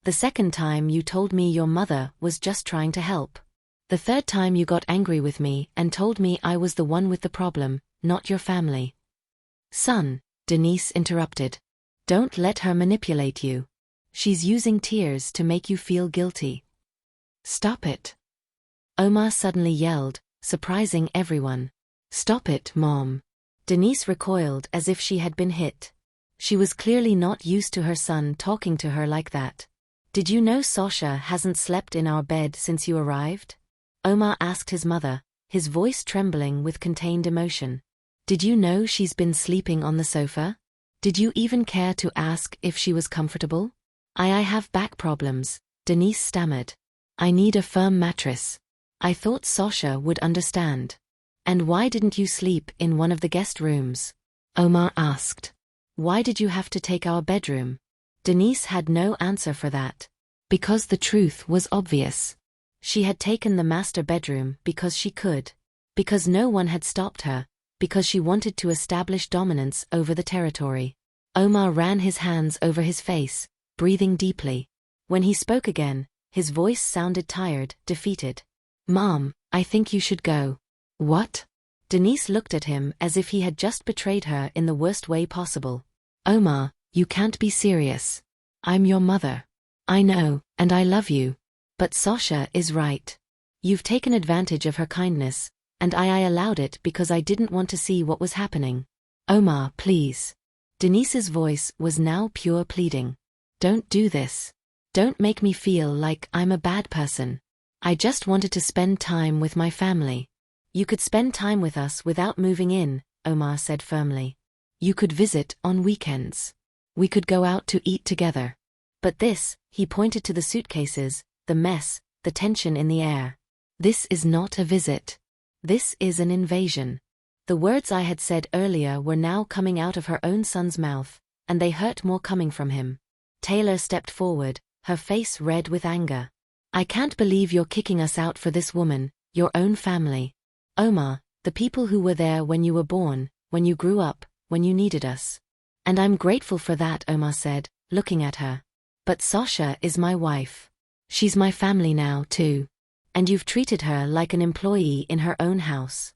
The second time you told me your mother was just trying to help. The third time you got angry with me and told me I was the one with the problem, not your family. Son, Denise interrupted. Don't let her manipulate you. She's using tears to make you feel guilty. Stop it. Omar suddenly yelled, surprising everyone. Stop it, Mom. Denise recoiled as if she had been hit. She was clearly not used to her son talking to her like that. Did you know Sasha hasn't slept in our bed since you arrived? Omar asked his mother, his voice trembling with contained emotion. Did you know she's been sleeping on the sofa? Did you even care to ask if she was comfortable? I have back problems, Denise stammered. I need a firm mattress. I thought Sasha would understand. And why didn't you sleep in one of the guest rooms? Omar asked. Why did you have to take our bedroom? Denise had no answer for that. Because the truth was obvious. She had taken the master bedroom because she could. Because no one had stopped her. Because she wanted to establish dominance over the territory. Omar ran his hands over his face, breathing deeply. When he spoke again, his voice sounded tired, defeated. Mom, I think you should go. What? Denise looked at him as if he had just betrayed her in the worst way possible. Omar, you can't be serious. I'm your mother. I know, and I love you. But Sasha is right. You've taken advantage of her kindness, and I allowed it because I didn't want to see what was happening. Omar, please. Denise's voice was now pure pleading. Don't do this. Don't make me feel like I'm a bad person. I just wanted to spend time with my family. You could spend time with us without moving in, Omar said firmly. You could visit on weekends. We could go out to eat together. But this, he pointed to the suitcases, the mess, the tension in the air. This is not a visit. This is an invasion. The words I had said earlier were now coming out of her own son's mouth, and they hurt more coming from him. Taylor stepped forward, her face red with anger. I can't believe you're kicking us out for this woman, your own family. Omar, the people who were there when you were born, when you grew up, when you needed us. And I'm grateful for that, Omar said, looking at her. But Sasha is my wife. She's my family now, too. And you've treated her like an employee in her own house.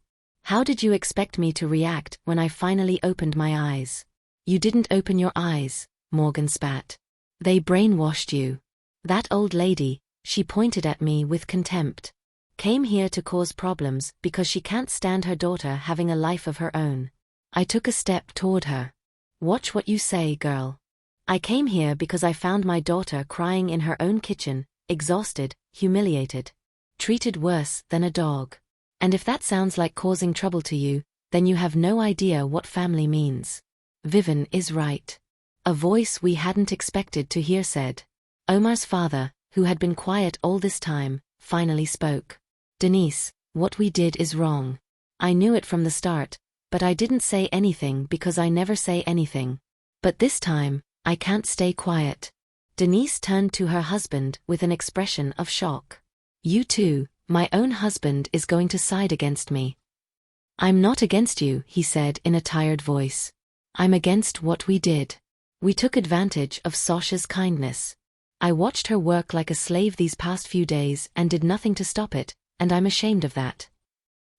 How did you expect me to react when I finally opened my eyes? You didn't open your eyes, Morgan spat. They brainwashed you. That old lady, she pointed at me with contempt. Came here to cause problems because she can't stand her daughter having a life of her own. I took a step toward her. Watch what you say, girl. I came here because I found my daughter crying in her own kitchen, exhausted, humiliated. Treated worse than a dog. And if that sounds like causing trouble to you, then you have no idea what family means. Vivian is right. A voice we hadn't expected to hear said. Omar's father, who had been quiet all this time, finally spoke. Denise, what we did is wrong. I knew it from the start, but I didn't say anything because I never say anything. But this time, I can't stay quiet. Denise turned to her husband with an expression of shock. You too, my own husband is going to side against me. I'm not against you, he said in a tired voice. I'm against what we did. We took advantage of Sasha's kindness. I watched her work like a slave these past few days and did nothing to stop it, and I'm ashamed of that.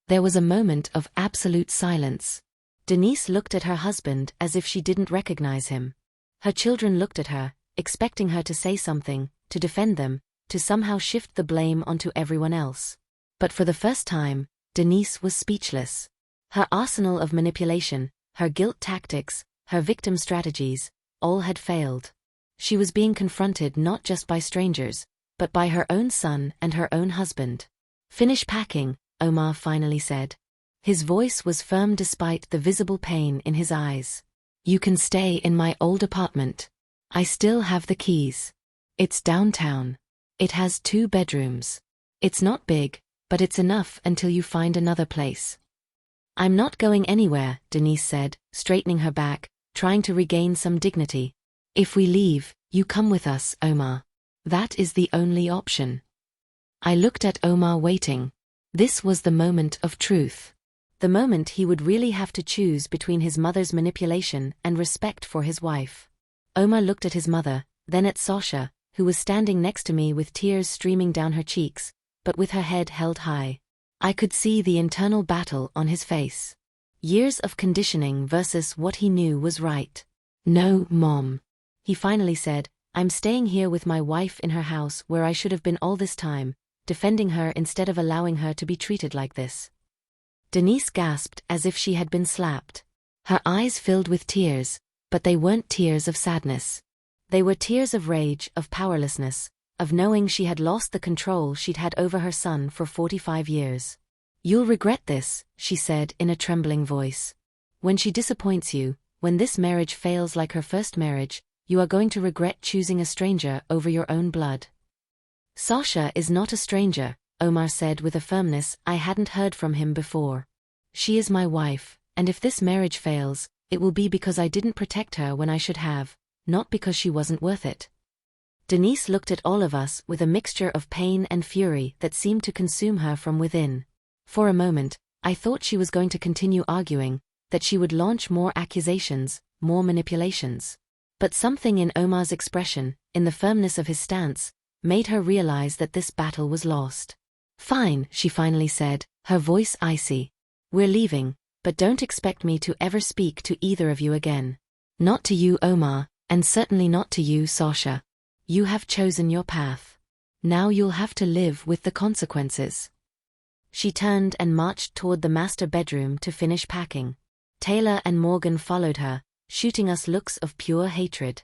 There was a moment of absolute silence. Denise looked at her husband as if she didn't recognize him. Her children looked at her, expecting her to say something, to defend them, to somehow shift the blame onto everyone else. But for the first time, Denise was speechless. Her arsenal of manipulation, her guilt tactics, her victim strategies, all had failed. She was being confronted not just by strangers, but by her own son and her own husband. Finish packing, Omar finally said. His voice was firm despite the visible pain in his eyes. You can stay in my old apartment. I still have the keys. It's downtown. It has 2 bedrooms. It's not big, but it's enough until you find another place. I'm not going anywhere, Denise said, straightening her back, trying to regain some dignity. If we leave, you come with us, Omar. That is the only option. I looked at Omar waiting. This was the moment of truth. The moment he would really have to choose between his mother's manipulation and respect for his wife. Omar looked at his mother, then at Sasha, who was standing next to me with tears streaming down her cheeks, but with her head held high. I could see the internal battle on his face. Years of conditioning versus what he knew was right. "No, Mom," he finally said, "I'm staying here with my wife in her house where I should have been all this time, defending her instead of allowing her to be treated like this." Denise gasped as if she had been slapped. Her eyes filled with tears, but they weren't tears of sadness. They were tears of rage, of powerlessness, of knowing she had lost the control she'd had over her son for 45 years. "You'll regret this," she said in a trembling voice. "When she disappoints you, when this marriage fails like her first marriage, you are going to regret choosing a stranger over your own blood." "Sasha is not a stranger," Omar said with a firmness I hadn't heard from him before. "She is my wife, and if this marriage fails, it will be because I didn't protect her when I should have, not because she wasn't worth it." Denise looked at all of us with a mixture of pain and fury that seemed to consume her from within. For a moment, I thought she was going to continue arguing, that she would launch more accusations, more manipulations. But something in Omar's expression, in the firmness of his stance, made her realize that this battle was lost. "Fine," she finally said, her voice icy. "We're leaving, but don't expect me to ever speak to either of you again. Not to you, Omar, and certainly not to you, Sasha. You have chosen your path. Now you'll have to live with the consequences." She turned and marched toward the master bedroom to finish packing. Taylor and Morgan followed her, shooting us looks of pure hatred.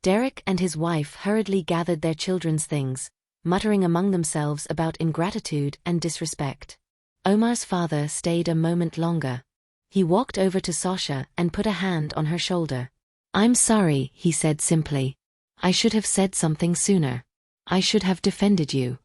Derek and his wife hurriedly gathered their children's things, muttering among themselves about ingratitude and disrespect. Omar's father stayed a moment longer. He walked over to Sasha and put a hand on her shoulder. "I'm sorry," he said simply. "I should have said something sooner. I should have defended you."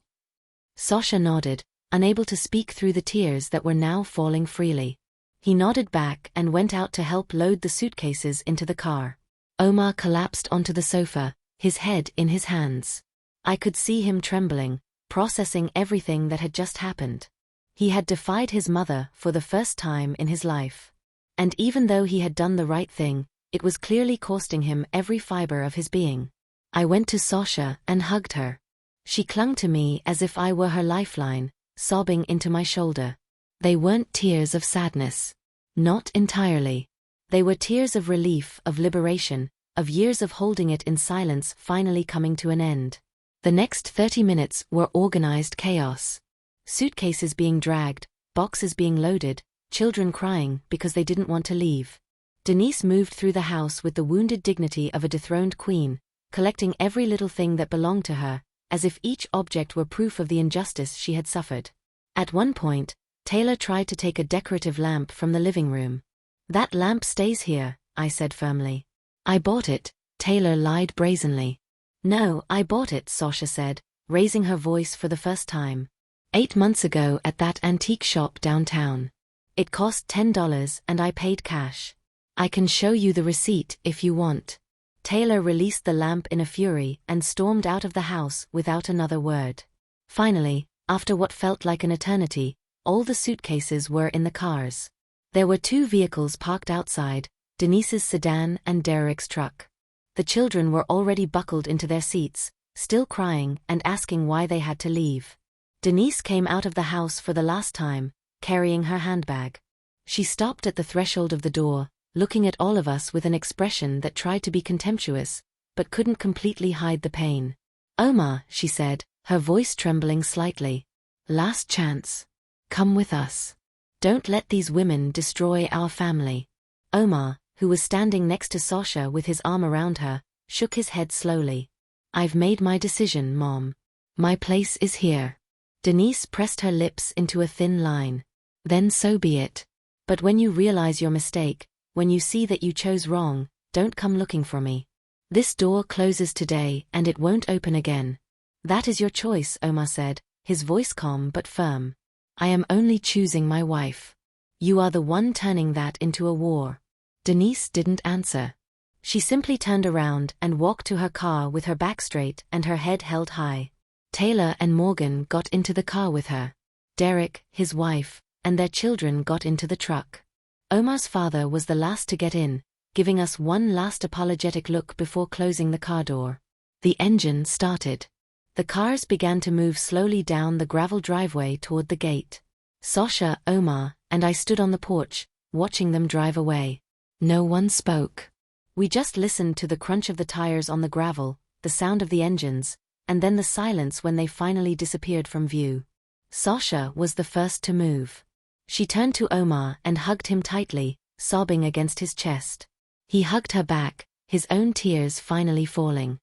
Sasha nodded, unable to speak through the tears that were now falling freely. He nodded back and went out to help load the suitcases into the car. Omar collapsed onto the sofa, his head in his hands. I could see him trembling, processing everything that had just happened. He had defied his mother for the first time in his life. And even though he had done the right thing, it was clearly costing him every fiber of his being. I went to Sasha and hugged her. She clung to me as if I were her lifeline, sobbing into my shoulder. They weren't tears of sadness. Not entirely. They were tears of relief, of liberation, of years of holding it in silence finally coming to an end. The next 30 minutes were organized chaos. Suitcases being dragged, boxes being loaded, children crying because they didn't want to leave. Denise moved through the house with the wounded dignity of a dethroned queen, collecting every little thing that belonged to her, as if each object were proof of the injustice she had suffered. At one point, Taylor tried to take a decorative lamp from the living room. "That lamp stays here," I said firmly. "I bought it," Taylor lied brazenly. "No, I bought it," Sasha said, raising her voice for the first time. 8 months ago at that antique shop downtown. It cost $10 and I paid cash. I can show you the receipt if you want." Taylor released the lamp in a fury and stormed out of the house without another word. Finally, after what felt like an eternity, all the suitcases were in the cars. There were 2 vehicles parked outside, Denise's sedan and Derek's truck. The children were already buckled into their seats, still crying and asking why they had to leave. Denise came out of the house for the last time, carrying her handbag. She stopped at the threshold of the door, looking at all of us with an expression that tried to be contemptuous, but couldn't completely hide the pain. "Omar," she said, her voice trembling slightly. "Last chance. Come with us. Don't let these women destroy our family." Omar, who was standing next to Sasha with his arm around her, shook his head slowly. "I've made my decision, Mom. My place is here." Denise pressed her lips into a thin line. "Then so be it. But when you realize your mistake, when you see that you chose wrong, don't come looking for me. This door closes today and it won't open again." "That is your choice," Omar said, his voice calm but firm. "I am only choosing my wife. You are the one turning that into a war." Denise didn't answer. She simply turned around and walked to her car with her back straight and her head held high. Taylor and Morgan got into the car with her. Derek, his wife, and their children got into the truck. Omar's father was the last to get in, giving us one last apologetic look before closing the car door. The engine started. The cars began to move slowly down the gravel driveway toward the gate. Sasha, Omar, and I stood on the porch, watching them drive away. No one spoke. We just listened to the crunch of the tires on the gravel, the sound of the engines, and then the silence when they finally disappeared from view. Sasha was the first to move. She turned to Omar and hugged him tightly, sobbing against his chest. He hugged her back, his own tears finally falling.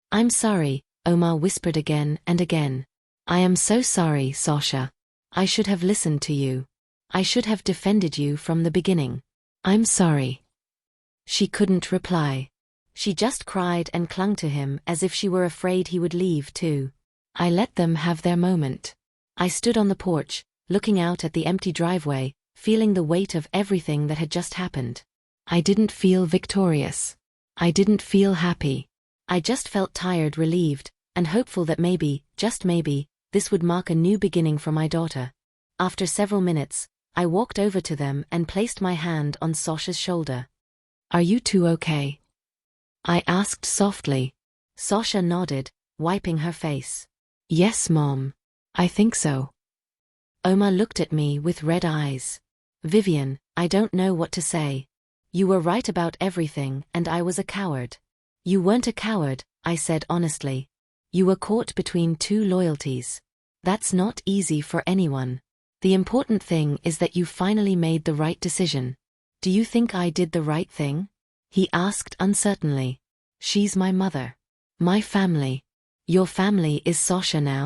"I'm sorry," Omar whispered again and again. "I am so sorry, Sasha. I should have listened to you. I should have defended you from the beginning. I'm sorry." She couldn't reply. She just cried and clung to him as if she were afraid he would leave too. I let them have their moment. I stood on the porch, looking out at the empty driveway, feeling the weight of everything that had just happened. I didn't feel victorious. I didn't feel happy. I just felt tired, relieved, and hopeful that maybe, just maybe, this would mark a new beginning for my daughter. After several minutes, I walked over to them and placed my hand on Sasha's shoulder. "Are you two okay?" I asked softly. Sasha nodded, wiping her face. "Yes, Mom. I think so." Omar looked at me with red eyes. "Vivian, I don't know what to say. You were right about everything and I was a coward." "You weren't a coward," I said honestly. "You were caught between two loyalties. That's not easy for anyone. The important thing is that you finally made the right decision." "Do you think I did the right thing?" he asked uncertainly. "She's my mother. My family." "Your family is Sasha now?"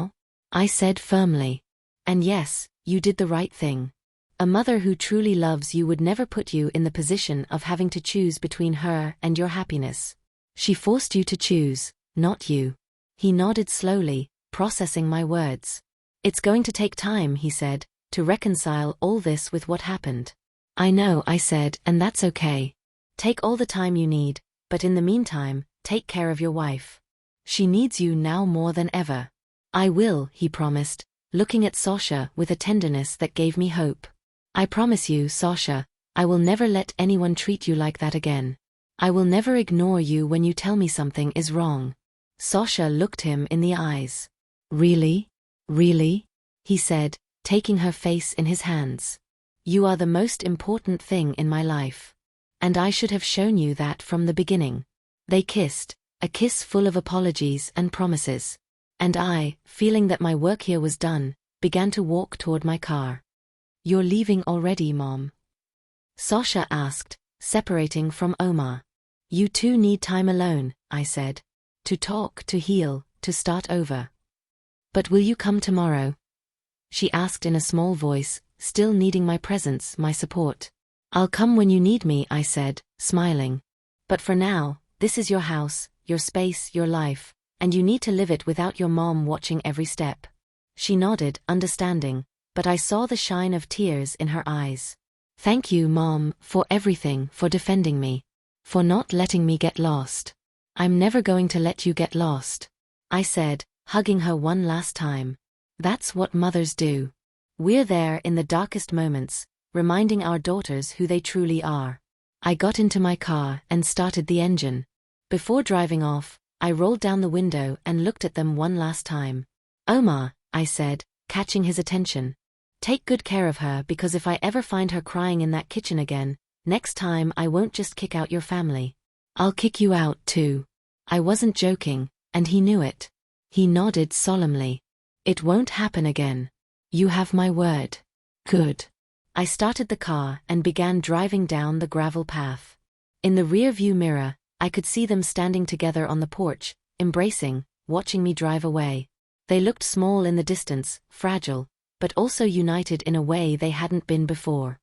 I said firmly. "And yes, you did the right thing. A mother who truly loves you would never put you in the position of having to choose between her and your happiness. She forced you to choose, not you." He nodded slowly, processing my words. "It's going to take time," he said, "to reconcile all this with what happened." "I know," I said, "and that's okay. Take all the time you need, but in the meantime, take care of your wife. She needs you now more than ever." "I will," he promised, looking at Sasha with a tenderness that gave me hope. "I promise you, Sasha, I will never let anyone treat you like that again. I will never ignore you when you tell me something is wrong." Sasha looked him in the eyes. "Really? Really?" he said, taking her face in his hands. "You are the most important thing in my life. And I should have shown you that from the beginning." They kissed, a kiss full of apologies and promises. And I, feeling that my work here was done, began to walk toward my car. "You're leaving already, Mom?" Sasha asked, separating from Omar. "You two need time alone," I said. "To talk, to heal, to start over." "But will you come tomorrow?" she asked in a small voice, still needing my presence, my support. "I'll come when you need me," I said, smiling. "But for now, this is your house, your space, your life, and you need to live it without your mom watching every step." She nodded, understanding, but I saw the shine of tears in her eyes. "Thank you, Mom, for everything, for defending me. For not letting me get lost." "I'm never going to let you get lost," I said, hugging her one last time. "That's what mothers do. We're there in the darkest moments, reminding our daughters who they truly are." I got into my car and started the engine. Before driving off, I rolled down the window and looked at them one last time. "Omar," I said, catching his attention. "Take good care of her, because if I ever find her crying in that kitchen again, next time I won't just kick out your family. I'll kick you out too." I wasn't joking, and he knew it. He nodded solemnly. "It won't happen again. You have my word." "Good." I started the car and began driving down the gravel path. In the rear-view mirror, I could see them standing together on the porch, embracing, watching me drive away. They looked small in the distance, fragile, but also united in a way they hadn't been before.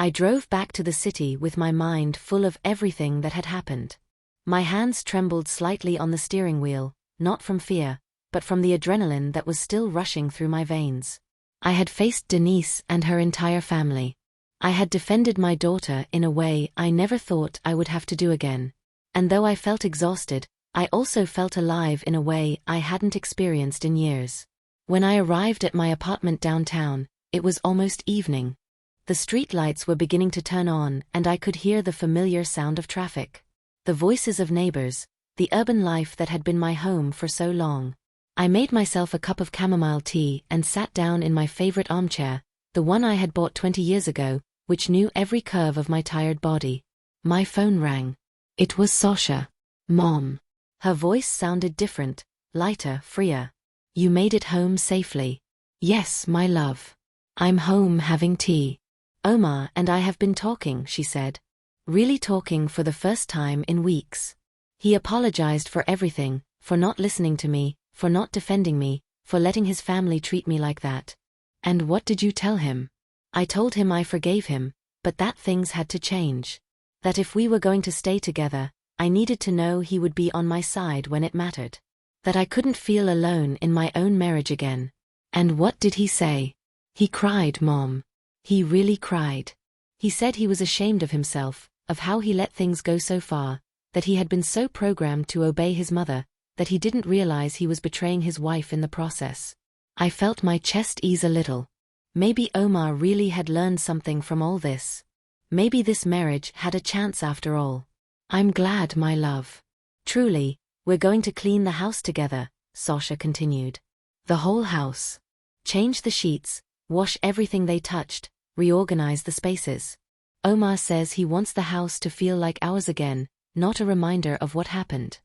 I drove back to the city with my mind full of everything that had happened. My hands trembled slightly on the steering wheel, not from fear, but from the adrenaline that was still rushing through my veins. I had faced Denise and her entire family. I had defended my daughter in a way I never thought I would have to do again. And though I felt exhausted, I also felt alive in a way I hadn't experienced in years. When I arrived at my apartment downtown, it was almost evening. The street lights were beginning to turn on and I could hear the familiar sound of traffic. The voices of neighbors, the urban life that had been my home for so long. I made myself a cup of chamomile tea and sat down in my favorite armchair, the one I had bought 20 years ago, which knew every curve of my tired body. My phone rang. It was Sasha. Mom. Her voice sounded different, lighter, freer. You made it home safely. Yes, my love. I'm home having tea. Omar and I have been talking, she said. Really talking for the first time in weeks. He apologized for everything, for not listening to me, for not defending me, for letting his family treat me like that. And what did you tell him? I told him I forgave him, but that things had to change. That if we were going to stay together, I needed to know he would be on my side when it mattered. That I couldn't feel alone in my own marriage again. And what did he say? He cried, Mom. He really cried. He said he was ashamed of himself, of how he let things go so far, that he had been so programmed to obey his mother, that he didn't realize he was betraying his wife in the process. I felt my chest ease a little. Maybe Omar really had learned something from all this. Maybe this marriage had a chance after all. I'm glad, my love. Truly, we're going to clean the house together, Sasha continued. The whole house. Change the sheets, wash everything they touched, reorganize the spaces. Omar says he wants the house to feel like ours again, not a reminder of what happened.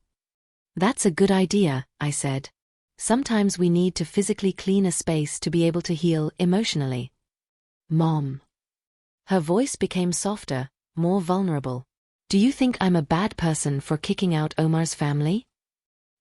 That's a good idea, I said. Sometimes we need to physically clean a space to be able to heal emotionally. Mom. Her voice became softer, more vulnerable. Do you think I'm a bad person for kicking out Omar's family?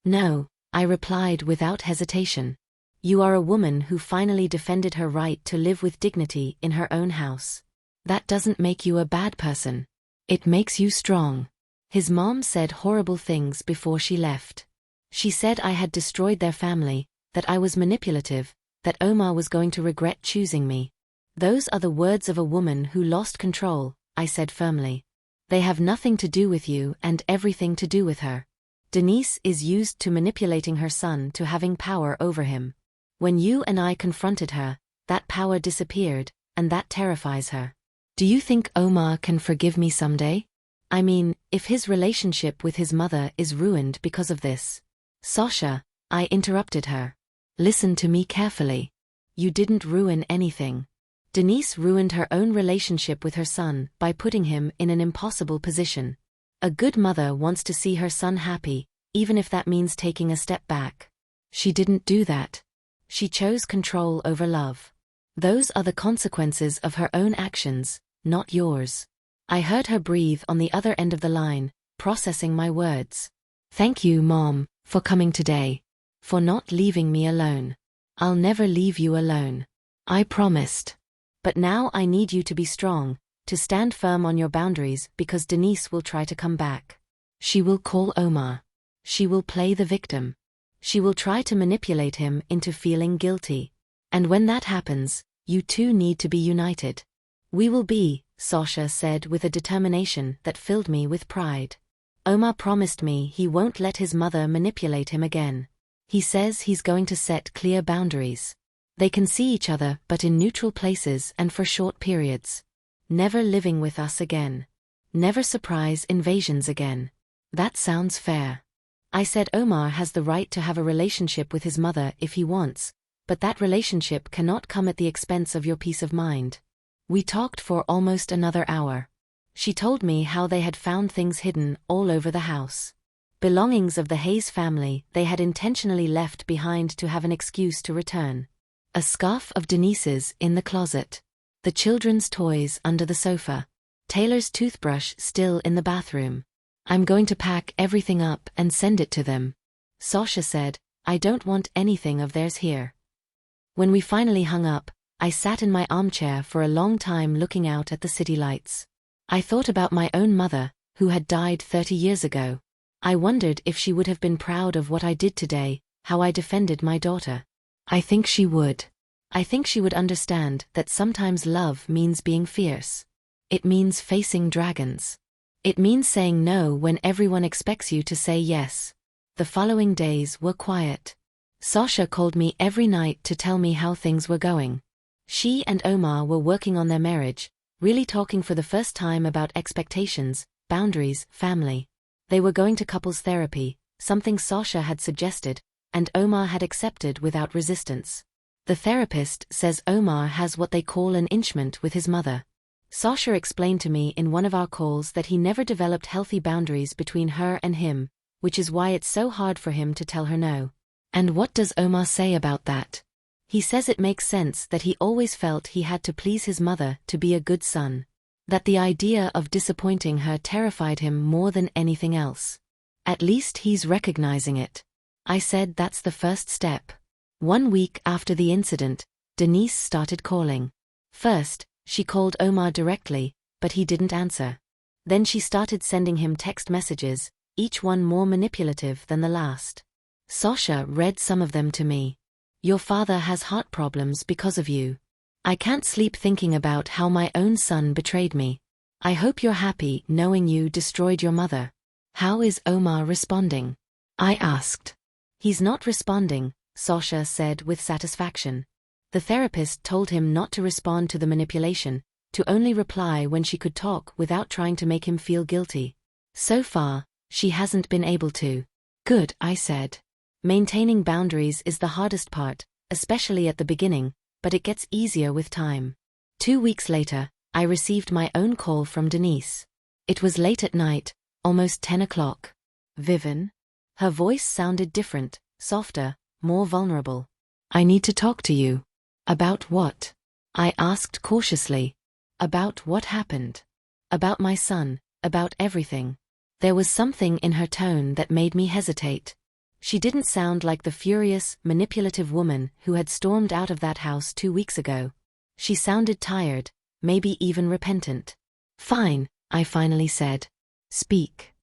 No, I replied without hesitation. You are a woman who finally defended her right to live with dignity in her own house. That doesn't make you a bad person. It makes you strong. His mom said horrible things before she left. She said I had destroyed their family, that I was manipulative, that Omar was going to regret choosing me. Those are the words of a woman who lost control, I said firmly. They have nothing to do with you and everything to do with her. Denise is used to manipulating her son to having power over him. When you and I confronted her, that power disappeared, and that terrifies her. Do you think Omar can forgive me someday? I mean, if his relationship with his mother is ruined because of this. Sasha, I interrupted her. Listen to me carefully. You didn't ruin anything. Denise ruined her own relationship with her son by putting him in an impossible position. A good mother wants to see her son happy, even if that means taking a step back. She didn't do that. She chose control over love. Those are the consequences of her own actions, not yours. I heard her breathe on the other end of the line, processing my words. Thank you, Mom, for coming today. For not leaving me alone. I'll never leave you alone. I promised. But now I need you to be strong, to stand firm on your boundaries because Denise will try to come back. She will call Omar. She will play the victim. She will try to manipulate him into feeling guilty. And when that happens, you two need to be united. We will be, Sasha said with a determination that filled me with pride. Omar promised me he won't let his mother manipulate him again. He says he's going to set clear boundaries. They can see each other but in neutral places and for short periods. Never living with us again. Never surprise invasions again. That sounds fair. I said Omar has the right to have a relationship with his mother if he wants, but that relationship cannot come at the expense of your peace of mind. We talked for almost another hour. She told me how they had found things hidden all over the house. Belongings of the Hayes family they had intentionally left behind to have an excuse to return. A scarf of Denise's in the closet. The children's toys under the sofa. Taylor's toothbrush still in the bathroom. I'm going to pack everything up and send it to them. Sasha said, I don't want anything of theirs here. When we finally hung up, I sat in my armchair for a long time looking out at the city lights. I thought about my own mother, who had died 30 years ago. I wondered if she would have been proud of what I did today, how I defended my daughter. I think she would. I think she would understand that sometimes love means being fierce. It means facing dragons. It means saying no when everyone expects you to say yes. The following days were quiet. Sasha called me every night to tell me how things were going. She and Omar were working on their marriage, really talking for the first time about expectations, boundaries, family. They were going to couples therapy, something Sasha had suggested, and Omar had accepted without resistance. The therapist says Omar has what they call an inchment with his mother. Sasha explained to me in one of our calls that he never developed healthy boundaries between her and him, which is why it's so hard for him to tell her no. And what does Omar say about that? He says it makes sense that he always felt he had to please his mother to be a good son. That the idea of disappointing her terrified him more than anything else. At least he's recognizing it. I said that's the first step. 1 week after the incident, Denise started calling. First, she called Omar directly, but he didn't answer. Then she started sending him text messages, each one more manipulative than the last. Sasha read some of them to me. Your father has heart problems because of you. I can't sleep thinking about how my own son betrayed me. I hope you're happy knowing you destroyed your mother. How is Omar responding? I asked. He's not responding, Sasha said with satisfaction. The therapist told him not to respond to the manipulation, to only reply when she could talk without trying to make him feel guilty. So far, she hasn't been able to. Good, I said. Maintaining boundaries is the hardest part, especially at the beginning, but it gets easier with time. 2 weeks later, I received my own call from Denise. It was late at night, almost 10 o'clock. Vivian? Her voice sounded different, softer, more vulnerable. I need to talk to you. About what? I asked cautiously. About what happened. About my son, about everything. There was something in her tone that made me hesitate. She didn't sound like the furious, manipulative woman who had stormed out of that house 2 weeks ago. She sounded tired, maybe even repentant. Fine, I finally said. Speak.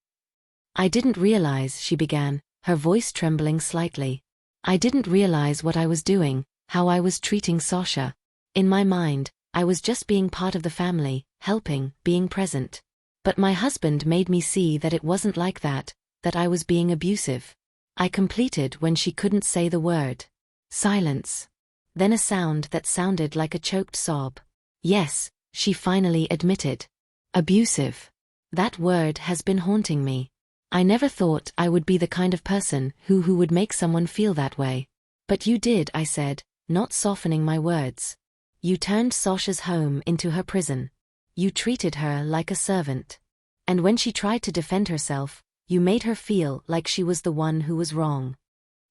I didn't realize, she began, her voice trembling slightly. I didn't realize what I was doing, how I was treating Sasha. In my mind, I was just being part of the family, helping, being present. But my husband made me see that it wasn't like that I was being abusive. I completed when she couldn't say the word. Silence. Then a sound that sounded like a choked sob. Yes, she finally admitted. Abusive. That word has been haunting me. I never thought I would be the kind of person who would make someone feel that way. But you did, I said, not softening my words. You turned Sasha's home into her prison. You treated her like a servant. And when she tried to defend herself, you made her feel like she was the one who was wrong.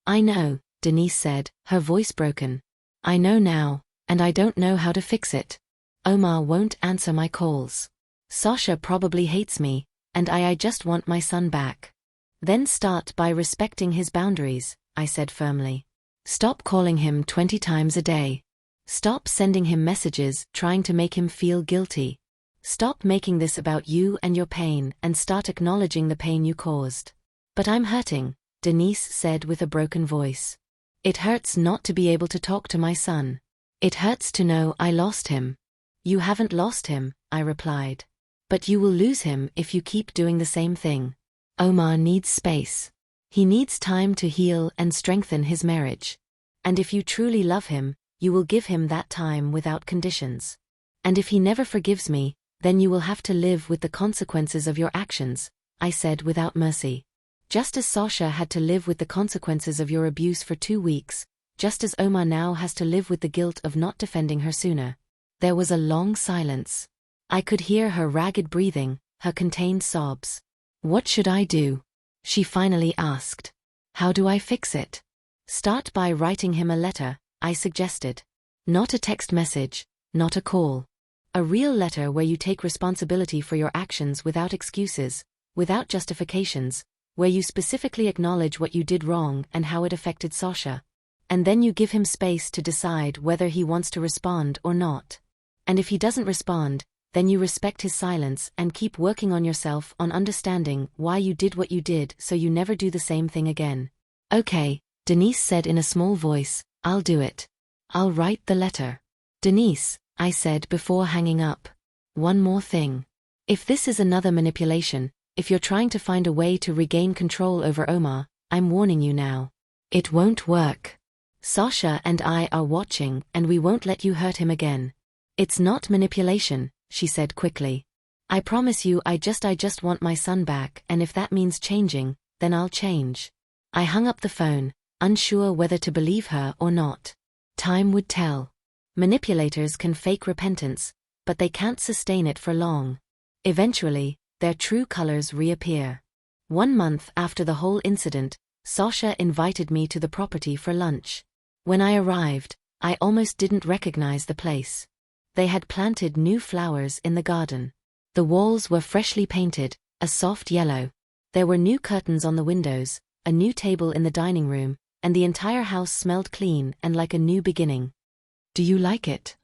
I know, Denise said, her voice broken. I know now, and I don't know how to fix it. Omar won't answer my calls. Sasha probably hates me, and I just want my son back. Then start by respecting his boundaries, I said firmly. Stop calling him 20 times a day. Stop sending him messages trying to make him feel guilty. Stop making this about you and your pain and start acknowledging the pain you caused. But I'm hurting, Denise said with a broken voice. It hurts not to be able to talk to my son. It hurts to know I lost him. You haven't lost him, I replied. But you will lose him if you keep doing the same thing. Omar needs space. He needs time to heal and strengthen his marriage. And if you truly love him, you will give him that time without conditions. And if he never forgives me, then you will have to live with the consequences of your actions, I said without mercy. Just as Sasha had to live with the consequences of your abuse for 2 weeks, just as Omar now has to live with the guilt of not defending her sooner. There was a long silence. I could hear her ragged breathing, her contained sobs. What should I do? She finally asked. How do I fix it? Start by writing him a letter, I suggested. Not a text message, not a call. A real letter where you take responsibility for your actions without excuses, without justifications, where you specifically acknowledge what you did wrong and how it affected Sasha. And then you give him space to decide whether he wants to respond or not. And if he doesn't respond, then you respect his silence and keep working on yourself on understanding why you did what you did so you never do the same thing again. Okay, Denise said in a small voice, I'll do it. I'll write the letter. Denise, I said before hanging up. One more thing. If this is another manipulation, if you're trying to find a way to regain control over Omar, I'm warning you now. It won't work. Sasha and I are watching and we won't let you hurt him again. It's not manipulation, she said quickly. I promise you I just want my son back, and if that means changing, then I'll change. I hung up the phone, unsure whether to believe her or not. Time would tell. Manipulators can fake repentance, but they can't sustain it for long. Eventually, their true colors reappear. 1 month after the whole incident, Sasha invited me to the property for lunch. When I arrived, I almost didn't recognize the place. They had planted new flowers in the garden. The walls were freshly painted, a soft yellow. There were new curtains on the windows, a new table in the dining room, and the entire house smelled clean and like a new beginning. "Do you like it?"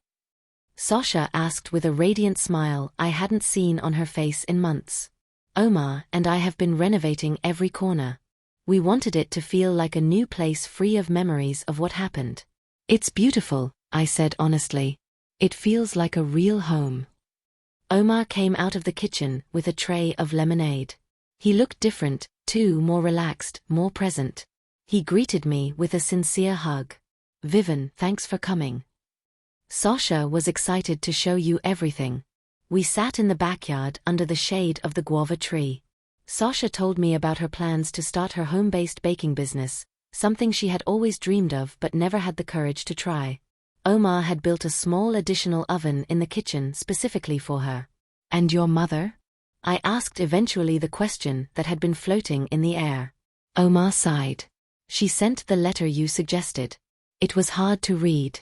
Sasha asked with a radiant smile I hadn't seen on her face in months. "Omar and I have been renovating every corner. We wanted it to feel like a new place free of memories of what happened." "It's beautiful," I said honestly. "It feels like a real home." Omar came out of the kitchen with a tray of lemonade. He looked different, too, more relaxed, more present. He greeted me with a sincere hug. "Vivian, thanks for coming. Sasha was excited to show you everything." We sat in the backyard under the shade of the guava tree. Sasha told me about her plans to start her home-based baking business, something she had always dreamed of but never had the courage to try. Omar had built a small additional oven in the kitchen specifically for her. "And your mother?" I asked, eventually, the question that had been floating in the air. Omar sighed. "She sent the letter you suggested. It was hard to read.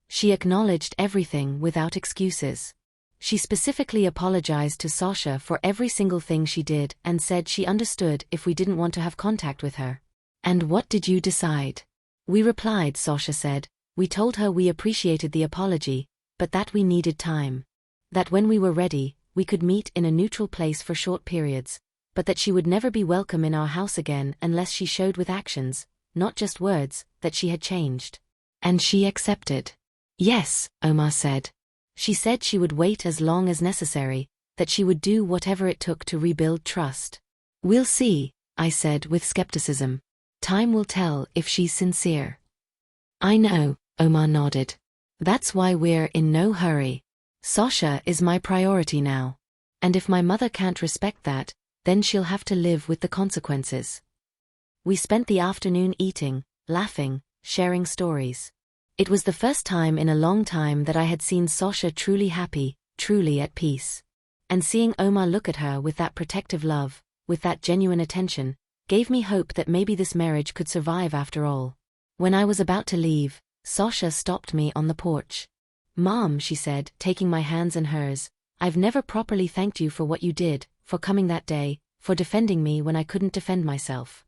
She acknowledged everything without excuses. She specifically apologized to Sasha for every single thing she did and said she understood if we didn't want to have contact with her." "And what did you decide?" "We replied," Sasha said. "We told her we appreciated the apology, but that we needed time. That when we were ready, we could meet in a neutral place for short periods, but that she would never be welcome in our house again unless she showed with actions, not just words, that she had changed." "And she accepted?" "Yes," Omar said. "She said she would wait as long as necessary, that she would do whatever it took to rebuild trust." "We'll see," I said with skepticism. "Time will tell if she's sincere." "I know," Omar nodded. "That's why we're in no hurry. Sasha is my priority now. And if my mother can't respect that, then she'll have to live with the consequences." We spent the afternoon eating, laughing, sharing stories. It was the first time in a long time that I had seen Sasha truly happy, truly at peace. And seeing Omar look at her with that protective love, with that genuine attention, gave me hope that maybe this marriage could survive after all. When I was about to leave, Sasha stopped me on the porch. "Mom," she said, taking my hands in hers, "I've never properly thanked you for what you did, for coming that day, for defending me when I couldn't defend myself."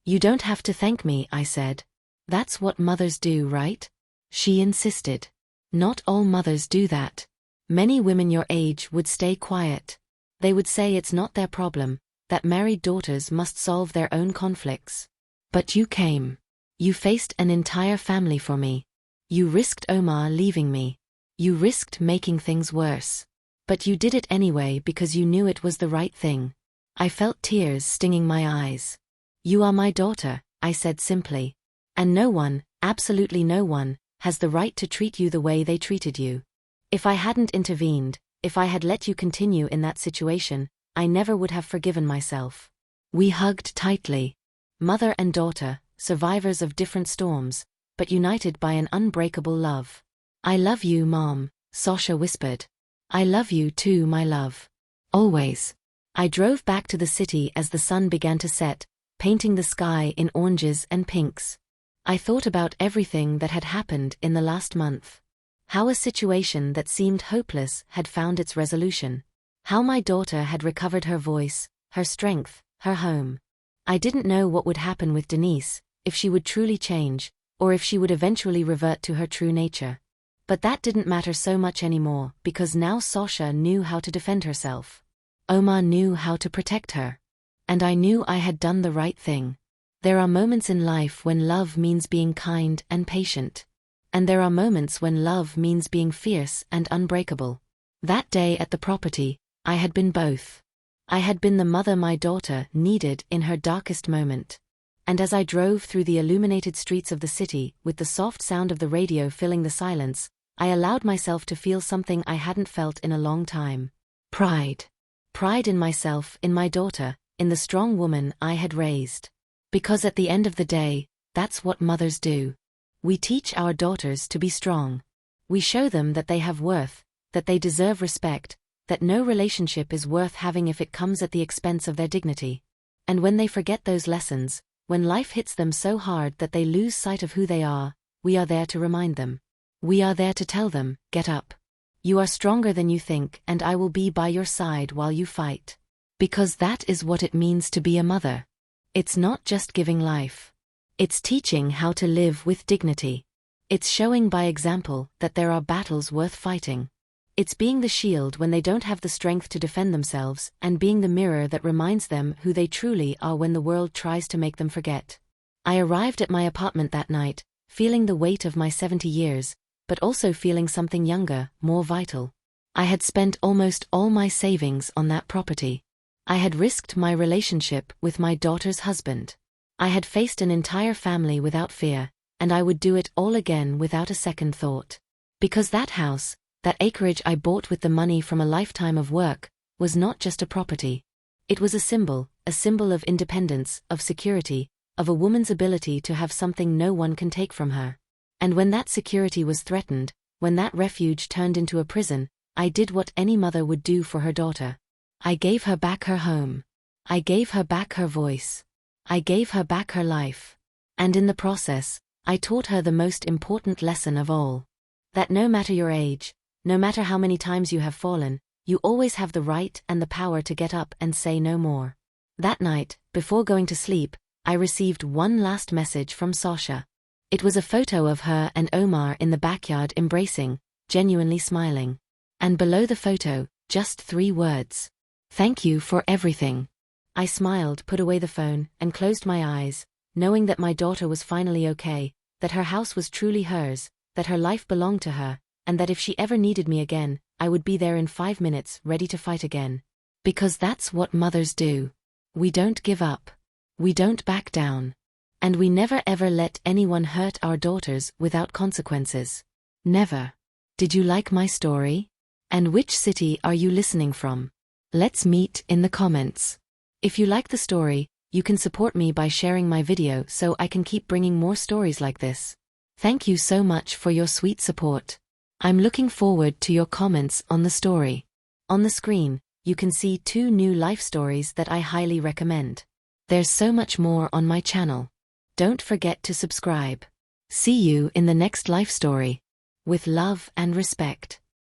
"You don't have to thank me," I said. "That's what mothers do, right?" She insisted. "Not all mothers do that. Many women your age would stay quiet. They would say it's not their problem, that married daughters must solve their own conflicts. But you came. You faced an entire family for me. You risked Omar leaving me. You risked making things worse. But you did it anyway because you knew it was the right thing." I felt tears stinging my eyes. "You are my daughter," I said simply. "And no one, absolutely no one, has the right to treat you the way they treated you. If I hadn't intervened, if I had let you continue in that situation, I never would have forgiven myself." We hugged tightly. Mother and daughter, survivors of different storms, but united by an unbreakable love. "I love you, Mom," Sasha whispered. "I love you too, my love. Always." I drove back to the city as the sun began to set, painting the sky in oranges and pinks. I thought about everything that had happened in the last month. How a situation that seemed hopeless had found its resolution. How my daughter had recovered her voice, her strength, her home. I didn't know what would happen with Denise, if she would truly change, or if she would eventually revert to her true nature. But that didn't matter so much anymore, because now Sasha knew how to defend herself. Omar knew how to protect her. And I knew I had done the right thing. There are moments in life when love means being kind and patient. And there are moments when love means being fierce and unbreakable. That day at the property, I had been both. I had been the mother my daughter needed in her darkest moment. And as I drove through the illuminated streets of the city, with the soft sound of the radio filling the silence, I allowed myself to feel something I hadn't felt in a long time. Pride. Pride in myself, in my daughter, in the strong woman I had raised. Because at the end of the day, that's what mothers do. We teach our daughters to be strong. We show them that they have worth, that they deserve respect, that no relationship is worth having if it comes at the expense of their dignity. And when they forget those lessons, when life hits them so hard that they lose sight of who they are, we are there to remind them. We are there to tell them, get up. You are stronger than you think, and I will be by your side while you fight. Because that is what it means to be a mother. It's not just giving life. It's teaching how to live with dignity. It's showing by example that there are battles worth fighting. It's being the shield when they don't have the strength to defend themselves, and being the mirror that reminds them who they truly are when the world tries to make them forget. I arrived at my apartment that night, feeling the weight of my 70 years, but also feeling something younger, more vital. I had spent almost all my savings on that property. I had risked my relationship with my daughter's husband. I had faced an entire family without fear, and I would do it all again without a second thought. Because that house, that acreage I bought with the money from a lifetime of work, was not just a property. It was a symbol of independence, of security, of a woman's ability to have something no one can take from her. And when that security was threatened, when that refuge turned into a prison, I did what any mother would do for her daughter. I gave her back her home. I gave her back her voice. I gave her back her life. And in the process, I taught her the most important lesson of all. That no matter your age, no matter how many times you have fallen, you always have the right and the power to get up and say no more. That night, before going to sleep, I received one last message from Sasha. It was a photo of her and Omar in the backyard embracing, genuinely smiling. And below the photo, just 3 words. Thank you for everything. I smiled, put away the phone, and closed my eyes, knowing that my daughter was finally okay, that her house was truly hers, that her life belonged to her, and that if she ever needed me again, I would be there in 5 minutes, ready to fight again. Because that's what mothers do. We don't give up. We don't back down. And we never ever let anyone hurt our daughters without consequences. Never. Did you like my story? And which city are you listening from? Let's meet in the comments. If you like the story, you can support me by sharing my video so I can keep bringing more stories like this. Thank you so much for your sweet support. I'm looking forward to your comments on the story. On the screen, you can see 2 new life stories that I highly recommend. There's so much more on my channel. Don't forget to subscribe. See you in the next life story. With love and respect.